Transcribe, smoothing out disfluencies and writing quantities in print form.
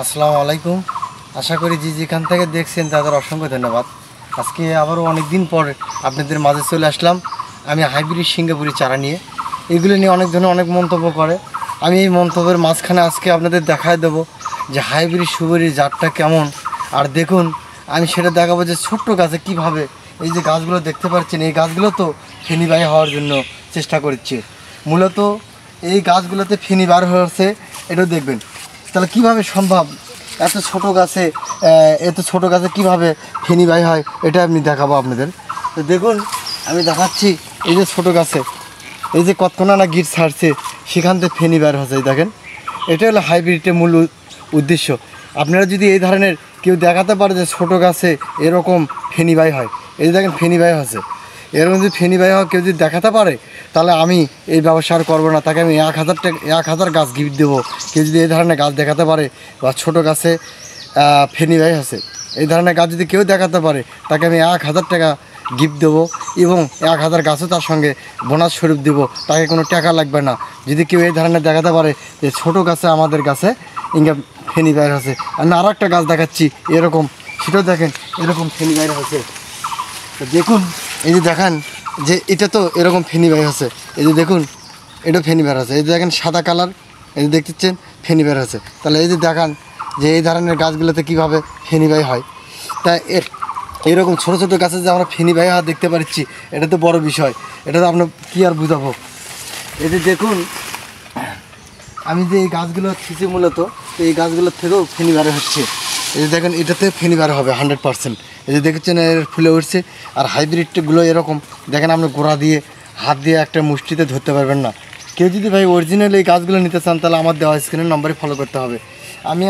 আসসালামু আলাইকুম। আশা করি যেখান থেকে দেখছেন তাদের অসংখ্য ধন্যবাদ। আজকে আবারও অনেক দিন পর আপনাদের মাঝে চলে আসলাম আমি হাইব্রিড সিঙ্গাপুরি চারা নিয়ে। এগুলো নিয়ে অনেক ধরনের অনেক মন্তব্য করে। আমি এই মন্তব্যের মাঝখানে আজকে আপনাদের দেখায় দেবো যে হাইব্রিড সুপারির জাতটা কেমন। আর দেখুন, আমি সেটা দেখাবো যে ছোট্ট গাছে কিভাবে এই যে গাছগুলো দেখতে পাচ্ছেন, এই গাছগুলো তো ফেনি বাই হওয়ার জন্য চেষ্টা করছে। মূলত এই গাছগুলোতে ফেনি বার হয়েছে, এটাও দেখবেন। তাহলে কিভাবে সম্ভব এত ছোট গাছে কিভাবে ফেনি বাই হয়, এটা আমি দেখাবো আপনাদের। তো দেখুন, আমি দেখাচ্ছি এই যে ছোট গাছে এই যে কতক্ষণা না গিট ছাড়ছে, সেখান থেকে ফেনি বার হচ্ছে। দেখেন, এটা হলো হাইব্রিডের মূল উদ্দেশ্য। আপনারা যদি এই ধরনের কেউ দেখাতে পারে যে ছোটো গাছে এরকম ফেনি বাই হয়, এই যে দেখেন ফেনি বাই হচ্ছে, এরকম যদি ফেনি বাই হয় কেউ যদি দেখাতে পারে, তাহলে আমি এই ব্যবসা আর করবো না। তাকে আমি 1000 গাছ গিফট দেবো। কেউ যদি এই ধরনের গাছ দেখাতে পারে বা ছোটো গাছে ফেনি বাই আছে, এই ধরনের গাছ যদি কেউ দেখাতে পারে, তাকে আমি 1000 টাকা গিফট দেবো এবং 1000 গাছও তার সঙ্গে বোনাস স্বরূপ দেবো। তাকে কোনো টাকা লাগবে না। যদি কেউ এই ধরনের দেখাতে পারে যে ছোটো গাছে আমাদের গাছে ইনকাম ফেনি বাইর আছে। আমি আর একটা গাছ দেখাচ্ছি এরকম, সেটাও দেখেন এরকম ফেনি বাইর আছে। তো দেখুন, এই যে দেখান যে এটা তো এরকম ফেনি বাইর আছে। এই যে দেখুন, এটা ফেনি বের আছে। এই যে দেখেন সাদা কালার, এই যে দেখতেছেন ফেনি বের আছে। তাহলে এই যে দেখান যে এই ধরনের গাছগুলোতে কীভাবে ফেনি বাই হয়। তা এরকম ছোটো ছোটো গাছে যে আমরা ফেনি বাই হওয়া দেখতে পাচ্ছি, এটা তো বড় বিষয়। এটা তো আপনার কী আর বুঝাবো। এই যে দেখুন, আমি যে এই গাছগুলো ছিঁচি মূলত, এই গাছগুলোর থেকেও ফেনি বার হচ্ছে। এই যে দেখেন, এটাতে ফেনি বার হবে 100%। এই যে দেখেছেন এর ফুলে উঠছে। আর হাইব্রিডগুলো এরকম দেখেন, আপনি গোড়া দিয়ে হাত দিয়ে একটা মুষ্টিতে ধরতে পারবেন না। কেউ যদি ভাই অরিজিনাল এই গাছগুলো নিতে চান, তাহলে আমার দেওয়া স্ক্রিনের নম্বরে ফলো করতে হবে। আমি